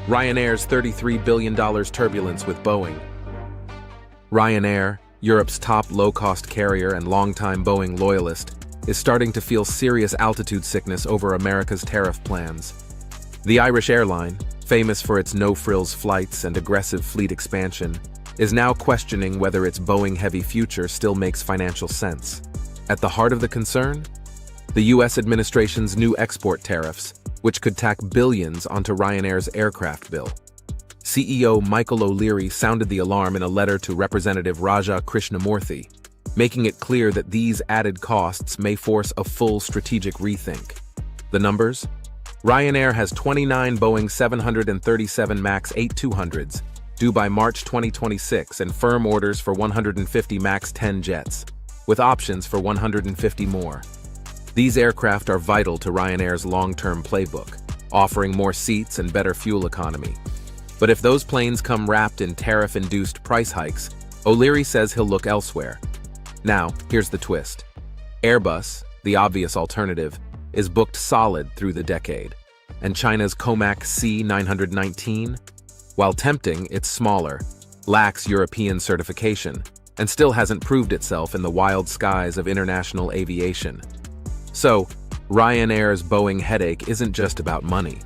Ryanair's $33 billion turbulence with Boeing. Ryanair, Europe's top low-cost carrier and longtime Boeing loyalist, is starting to feel serious altitude sickness over America's tariff plans. The Irish airline, famous for its no-frills flights and aggressive fleet expansion, is now questioning whether its Boeing-heavy future still makes financial sense. At the heart of the concern? The U.S. administration's new export tariffs, which could tack billions onto Ryanair's aircraft bill. CEO Michael O'Leary sounded the alarm in a letter to Representative Raja Krishnamurthy, making it clear that these added costs may force a full strategic rethink. The numbers? Ryanair has 29 Boeing 737 MAX 8200s, due by March 2026, and firm orders for 150 MAX 10 jets, with options for 150 more. These aircraft are vital to Ryanair's long-term playbook, offering more seats and better fuel economy. But if those planes come wrapped in tariff-induced price hikes, O'Leary says he'll look elsewhere. Now, here's the twist. Airbus, the obvious alternative, is booked solid through the decade, and China's Comac C919, while tempting, it's smaller, lacks European certification, and still hasn't proved itself in the wild skies of international aviation. So, Ryanair's Boeing headache isn't just about money.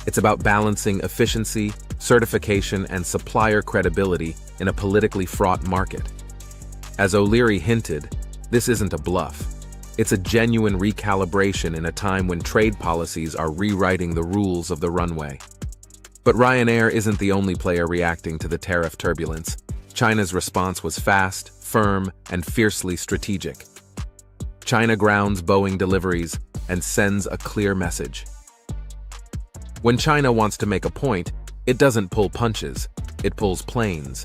It's about balancing efficiency, certification, and supplier credibility in a politically fraught market. As O'Leary hinted, this isn't a bluff. It's a genuine recalibration in a time when trade policies are rewriting the rules of the runway. But Ryanair isn't the only player reacting to the tariff turbulence. China's response was fast, firm, and fiercely strategic. China grounds Boeing deliveries and sends a clear message. When China wants to make a point, it doesn't pull punches, it pulls planes.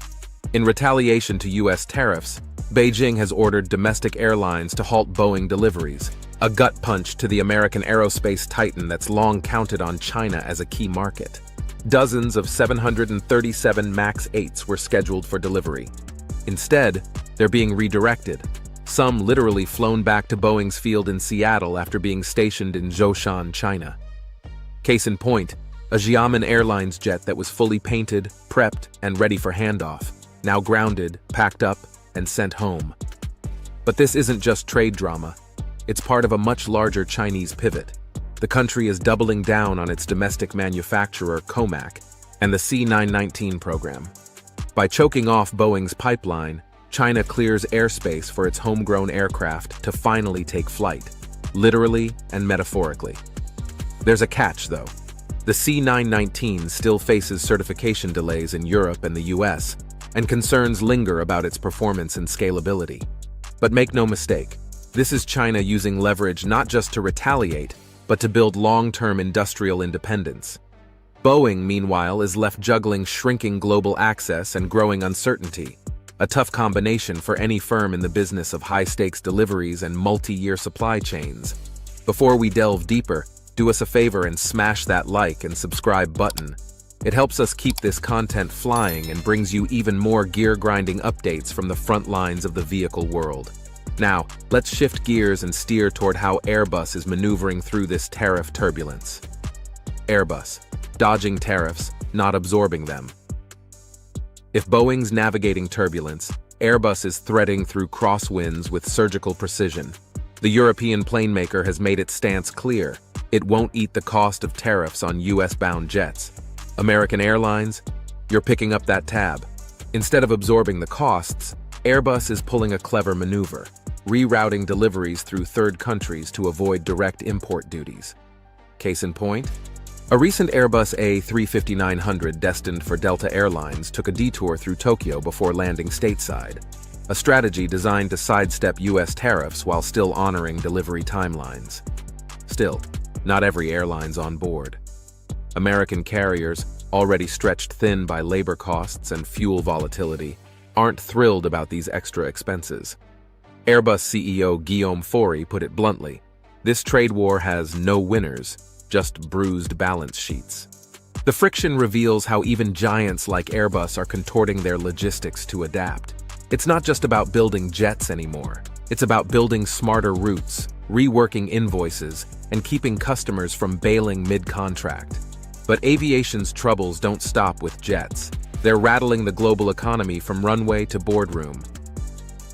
In retaliation to U.S. tariffs, Beijing has ordered domestic airlines to halt Boeing deliveries, a gut punch to the American aerospace titan that's long counted on China as a key market. Dozens of 737 MAX 8s were scheduled for delivery. Instead, they're being redirected, some literally flown back to Boeing's field in Seattle after being stationed in Zhoushan, China. Case in point, a Xiamen Airlines jet that was fully painted, prepped, and ready for handoff, now grounded, packed up, and sent home. But this isn't just trade drama. It's part of a much larger Chinese pivot. The country is doubling down on its domestic manufacturer, Comac, and the C919 program. By choking off Boeing's pipeline, China clears airspace for its homegrown aircraft to finally take flight, literally and metaphorically. There's a catch, though. The C919 still faces certification delays in Europe and the US, and concerns linger about its performance and scalability. But make no mistake, this is China using leverage not just to retaliate, but to build long-term industrial independence. Boeing, meanwhile, is left juggling shrinking global access and growing uncertainty, a tough combination for any firm in the business of high-stakes deliveries and multi-year supply chains. Before we delve deeper, do us a favor and smash that like and subscribe button. It helps us keep this content flying and brings you even more gear-grinding updates from the front lines of the vehicle world. Now, let's shift gears and steer toward how Airbus is maneuvering through this tariff turbulence. Airbus, dodging tariffs, not absorbing them. If Boeing's navigating turbulence, Airbus is threading through crosswinds with surgical precision. The European plane maker has made its stance clear. It won't eat the cost of tariffs on US-bound jets. American Airlines, you're picking up that tab. Instead of absorbing the costs, Airbus is pulling a clever maneuver, rerouting deliveries through third countries to avoid direct import duties. Case in point? A recent Airbus A350-900 destined for Delta Airlines took a detour through Tokyo before landing stateside, a strategy designed to sidestep US tariffs while still honoring delivery timelines. Still, not every airline's on board. American carriers, already stretched thin by labor costs and fuel volatility, aren't thrilled about these extra expenses. Airbus CEO Guillaume Faury put it bluntly, this trade war has no winners, just bruised balance sheets. The friction reveals how even giants like Airbus are contorting their logistics to adapt. It's not just about building jets anymore. It's about building smarter routes, reworking invoices, and keeping customers from bailing mid-contract. But aviation's troubles don't stop with jets. They're rattling the global economy from runway to boardroom.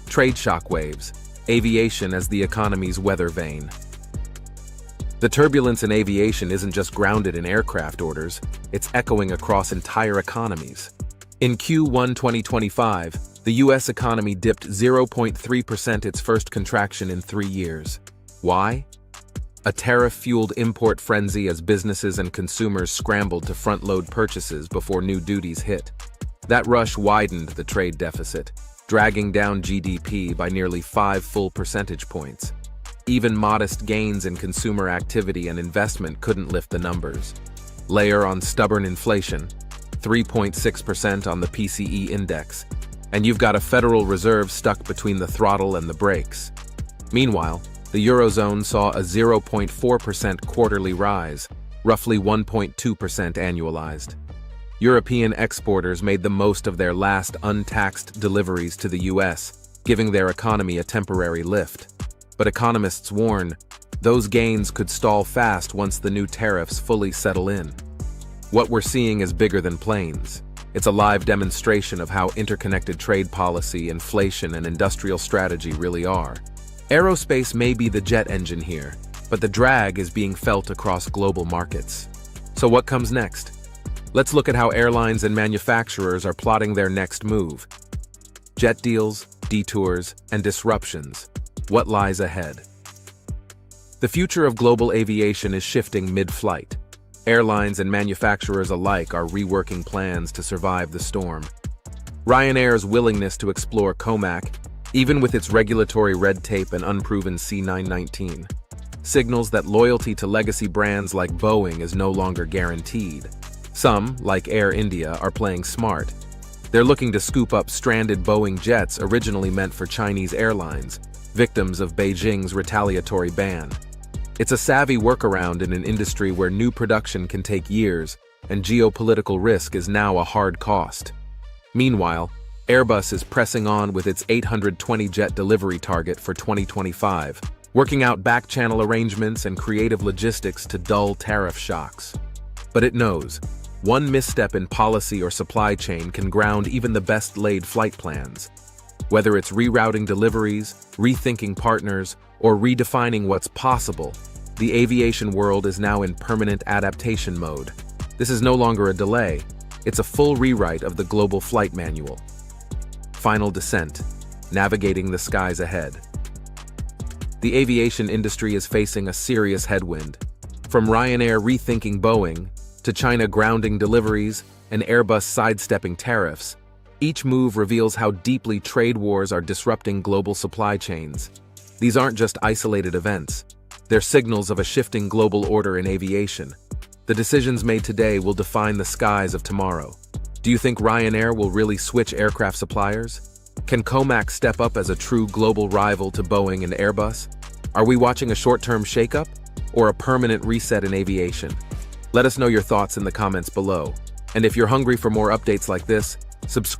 Trade shockwaves, aviation as the economy's weather vane. The turbulence in aviation isn't just grounded in aircraft orders, it's echoing across entire economies. In Q1 2025, the US economy dipped 0.3%, its first contraction in 3 years. Why? A tariff-fueled import frenzy as businesses and consumers scrambled to front-load purchases before new duties hit. That rush widened the trade deficit, dragging down GDP by nearly 5 full percentage points. Even modest gains in consumer activity and investment couldn't lift the numbers. Layer on stubborn inflation, 3.6% on the PCE index, and you've got a Federal Reserve stuck between the throttle and the brakes. Meanwhile, the Eurozone saw a 0.4% quarterly rise, roughly 1.2% annualized. European exporters made the most of their last untaxed deliveries to the US, giving their economy a temporary lift. But economists warn, those gains could stall fast once the new tariffs fully settle in. What we're seeing is bigger than planes. It's a live demonstration of how interconnected trade policy, inflation, and industrial strategy really are. Aerospace may be the jet engine here, but the drag is being felt across global markets. So what comes next? Let's look at how airlines and manufacturers are plotting their next move. Jet deals, detours, and disruptions. What lies ahead? The future of global aviation is shifting mid-flight. Airlines and manufacturers alike are reworking plans to survive the storm. Ryanair's willingness to explore COMAC, even with its regulatory red tape and unproven C919, signals that loyalty to legacy brands like Boeing is no longer guaranteed. Some, like Air India, are playing smart. They're looking to scoop up stranded Boeing jets originally meant for Chinese airlines, victims of Beijing's retaliatory ban. It's a savvy workaround in an industry where new production can take years, and geopolitical risk is now a hard cost. Meanwhile, Airbus is pressing on with its 820 jet delivery target for 2025, working out back-channel arrangements and creative logistics to dull tariff shocks. But it knows, one misstep in policy or supply chain can ground even the best-laid flight plans. Whether it's rerouting deliveries, rethinking partners, or redefining what's possible, the aviation world is now in permanent adaptation mode. This is no longer a delay, it's a full rewrite of the global flight manual. Final descent, navigating the skies ahead. The aviation industry is facing a serious headwind. From Ryanair rethinking Boeing, to China grounding deliveries, and Airbus sidestepping tariffs, each move reveals how deeply trade wars are disrupting global supply chains. These aren't just isolated events. They're signals of a shifting global order in aviation. The decisions made today will define the skies of tomorrow. Do you think Ryanair will really switch aircraft suppliers? Can COMAC step up as a true global rival to Boeing and Airbus? Are we watching a short-term shakeup or a permanent reset in aviation? Let us know your thoughts in the comments below. And if you're hungry for more updates like this, subscribe.